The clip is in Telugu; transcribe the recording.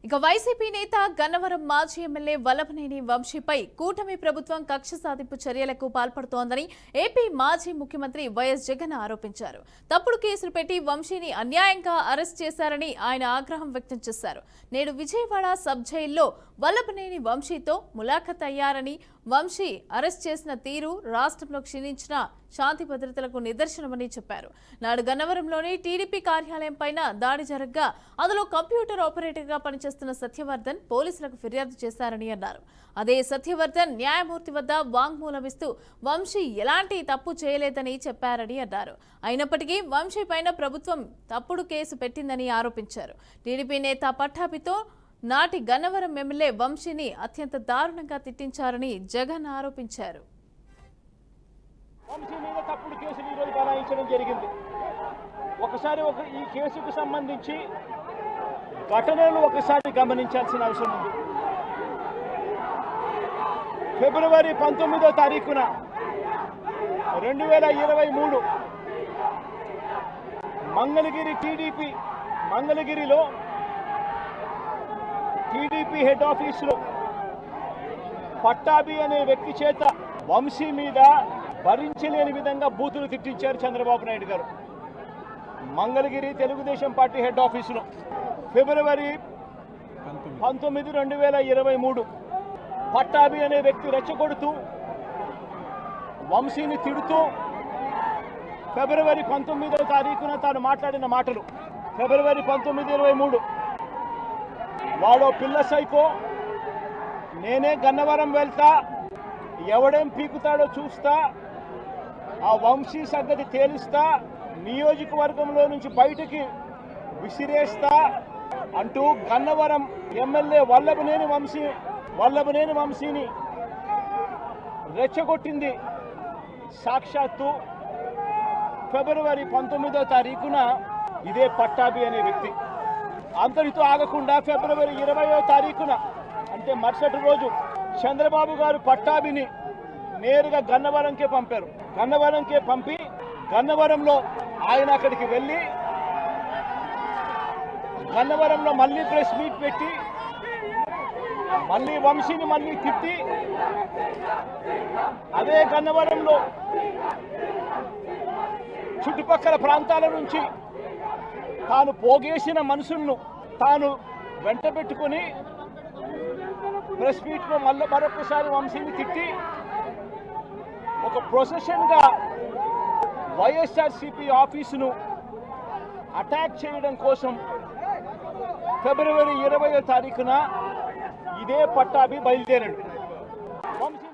ఇక వైసీపీ నేత గన్నవరం మాజీ ఎమ్మెల్యే వల్లభనేని వంశీపై కూటమి ప్రభుత్వం కక్ష సాధింపు చర్యలకు పాల్పడుతోందని ఏపీ మాజీ ముఖ్యమంత్రి వైఎస్ జగన్ ఆరోపించారు. తప్పుడు కేసులు పెట్టి వంశీని అన్యాయంగా అరెస్ట్ చేశారని ఆయన ఆగ్రహం వ్యక్తం చేశారు. నేడు విజయవాడ సబ్ జైల్లో వల్లభనేని వంశీతో ములాఖత్ అయ్యారని, వంశీ అరెస్ట్ చేసిన తీరు రాష్ట్రంలో క్షీణించిన శాంతి భద్రతలకు నిదర్శనమని చెప్పారు. నాడు గన్నవరంలోని టీడీపీ కార్యాలయం పైన దాడి జరగ్గా అందులో కంప్యూటర్ ఆపరేటర్గా పనిచేస్తున్న సత్యవర్ధన్ పోలీసులకు ఫిర్యాదు చేశారని అన్నారు. అదే సత్యవర్ధన్ న్యాయమూర్తి వద్ద వాంగ్మూలమిస్తూ వంశీ ఎలాంటి తప్పు చేయలేదని చెప్పారని అన్నారు. అయినప్పటికీ వంశీ పైన ప్రభుత్వం తప్పుడు కేసు పెట్టిందని ఆరోపించారు. టీడీపీ నేత పట్టాభితో నాటి గన్నవరం ఎమ్మెల్యే వంశీని అత్యంత దారుణంగా తిట్టించారని జగన్ ఆరోపించారు. వంశీ మీద తప్పుడు కేసులు ఈరోజు బనాయించడం జరిగింది. ఒకసారి ఈ కేసుకు సంబంధించి ఘటనలు ఒకసారి గమనించాల్సిన అవసరం ఉంది. ఫిబ్రవరి 19వ తారీఖున 2023 మంగళగిరిలో టీడీపీ హెడ్ ఆఫీసులో పట్టాభి అనే వ్యక్తి చేత వంశీ మీద భరించలేని విధంగా బూతులు తిట్టించారు చంద్రబాబు నాయుడు గారు. మంగళగిరి తెలుగుదేశం పార్టీ హెడ్ ఆఫీసులో ఫిబ్రవరి 19, 2023 పట్టాభి అనే వ్యక్తి రెచ్చగొడుతూ వంశీని తిడుతూ ఫిబ్రవరి 19వ తారీఖున తాను మాట్లాడిన మాటలు. ఫిబ్రవరి 19, 23 వాడో పిల్ల సైకో, నేనే గన్నవరం వెళ్తా, ఎవడేం పీకుతాడో చూస్తా, ఆ వంశీ సంగతి తేలుస్తా, నియోజకవర్గంలో నుంచి బయటికి విసిరేస్తా అంటూ గన్నవరం ఎమ్మెల్యే వల్లభనేని వంశీని రెచ్చగొట్టింది సాక్షాత్తు ఫిబ్రవరి 19వ తారీఖున ఇదే పట్టాభి అనే వ్యక్తి. అంతటితో ఆగకుండా ఫిబ్రవరి 20వ తారీఖున అంటే మరుసటి రోజు చంద్రబాబు గారు పట్టాభిని నేరుగా గన్నవరంకే పంపారు. గన్నవరంకే పంపి గన్నవరంలో ఆయన అక్కడికి వెళ్ళి గన్నవరంలో మళ్ళీ ప్రెస్ మీట్ పెట్టి మళ్ళీ వంశీని మళ్ళీ తిట్టి అదే గన్నవరంలో చుట్టుపక్కల ప్రాంతాల నుంచి తాను పోగేసిన మనుషులను తాను వెంట పెట్టుకుని ప్రెస్ మీట్లో మళ్ళీ మరొకసారి వంశీని తిట్టి ఒక ప్రొసెషన్గా వైఎస్ఆర్సీపీ ఆఫీసును అటాక్ చేయడం కోసం ఫిబ్రవరి 20వ తారీఖున ఇదే పట్టాభి బయలుదేరాడు. వంశీ